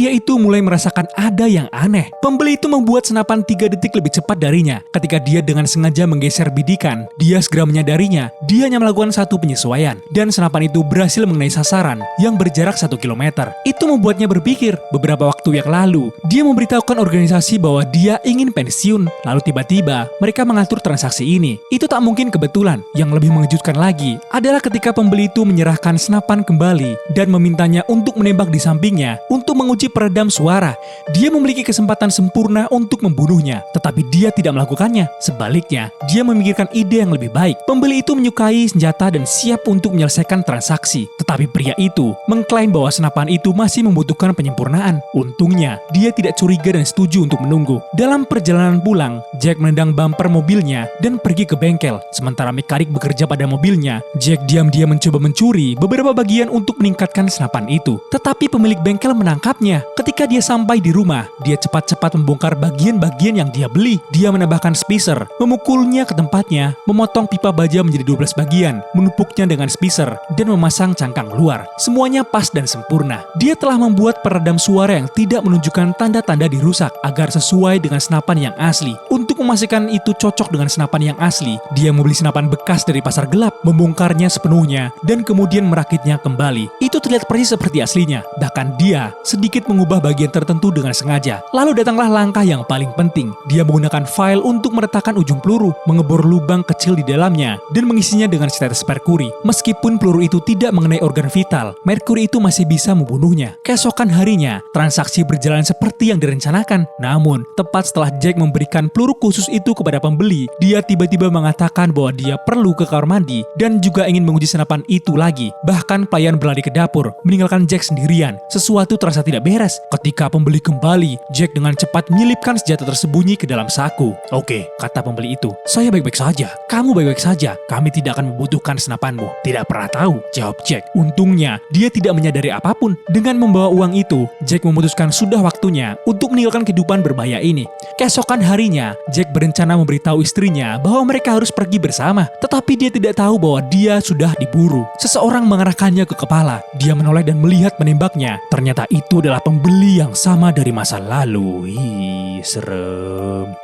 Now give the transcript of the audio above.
pria itu mulai merasakan ada yang aneh. Pembeli itu membuat senapan 3 detik lebih cepat darinya. Ketika dia dengan sengaja menggeser bidikan, dia segera menyadarinya dia hanya melakukan satu penyesuaian. Dan senapan itu berhasil mengenai sasaran yang berjarak 1 kilometer. Itu membuatnya berpikir, beberapa waktu yang lalu, dia memberitahukan organisasi bahwa dia ingin pensiun. Lalu tiba-tiba, mereka mengatur transaksi ini. Itu tak mungkin kebetulan. Yang lebih mengejutkan lagi adalah ketika pembeli itu menyerahkan senapan kembali dan memintanya untuk menembak di sampingnya untuk menguji peredam suara. Dia memiliki kesempatan sempurna untuk membunuhnya, tetapi dia tidak melakukannya. Sebaliknya, dia memikirkan ide yang lebih baik. Pembeli itu menyukai senjata dan siap untuk menyelesaikan transaksi. Tetapi pria itu mengklaim bahwa senapan itu masih membutuhkan penyempurnaan. Untungnya, dia tidak curiga dan setuju untuk menunggu. Dalam perjalanan pulang, Jack menendang bumper mobilnya dan pergi ke bengkel. Sementara mekanik bekerja pada mobilnya, Jack diam-diam mencoba mencuri beberapa bagian untuk meningkatkan senapan itu. Tetapi pemilik bengkel menangkapnya. Ketika dia sampai di rumah, dia cepat-cepat membongkar bagian-bagian yang dia beli. Dia menambahkan spacer, memukulnya ke tempatnya, memotong pipa baja menjadi 12 bagian, menumpuknya dengan spacer, dan memasang cangkang luar. Semuanya pas dan sempurna. Dia telah membuat peredam suara yang tidak menunjukkan tanda-tanda dirusak agar sesuai dengan senapan yang asli. Untuk memastikan itu cocok dengan senapan yang asli, dia membeli senapan bekas dari pasar gelap, membongkarnya sepenuhnya, dan kemudian merakitnya kembali. Itu terlihat persis seperti aslinya. Bahkan dia sedikit mengubah bagian tertentu dengan sengaja. Lalu datanglah langkah yang paling penting. Dia menggunakan file untuk meletakkan ujung peluru, mengebor lubang kecil di dalamnya, dan mengisinya dengan setetes merkuri. Meskipun peluru itu tidak mengenai organ vital, merkuri itu masih bisa membunuhnya. Keesokan harinya, transaksi berjalan seperti yang direncanakan. Namun, tepat setelah Jack memberikan peluru khusus itu kepada pembeli, dia tiba-tiba mengatakan bahwa dia perlu ke kamar mandi dan juga ingin menguji senapan itu lagi. Bahkan pelayan berlari ke dapur, meninggalkan Jack sendirian. Sesuatu terasa tidak beres. Ketika pembeli kembali, Jack dengan cepat menyelipkan senjata tersembunyi ke dalam saku. "Oke," kata pembeli itu, "saya baik-baik saja. Kamu baik-baik saja. Kami tidak akan membutuhkan senapanmu." "Tidak pernah tahu," jawab Jack. Untungnya, dia tidak menyadari apapun. Dengan membawa uang itu, Jack memutuskan sudah waktunya untuk meninggalkan kehidupan berbahaya ini. Keesokan harinya, Jack berencana memberitahu istrinya bahwa mereka harus pergi bersama. Tetapi dia tidak tahu bahwa dia sudah diburu. Seseorang mengarahkannya ke kepala. Dia menoleh dan melihat menembaknya. Ternyata itu adalah pembeli yang sama dari masa lalu. Serem.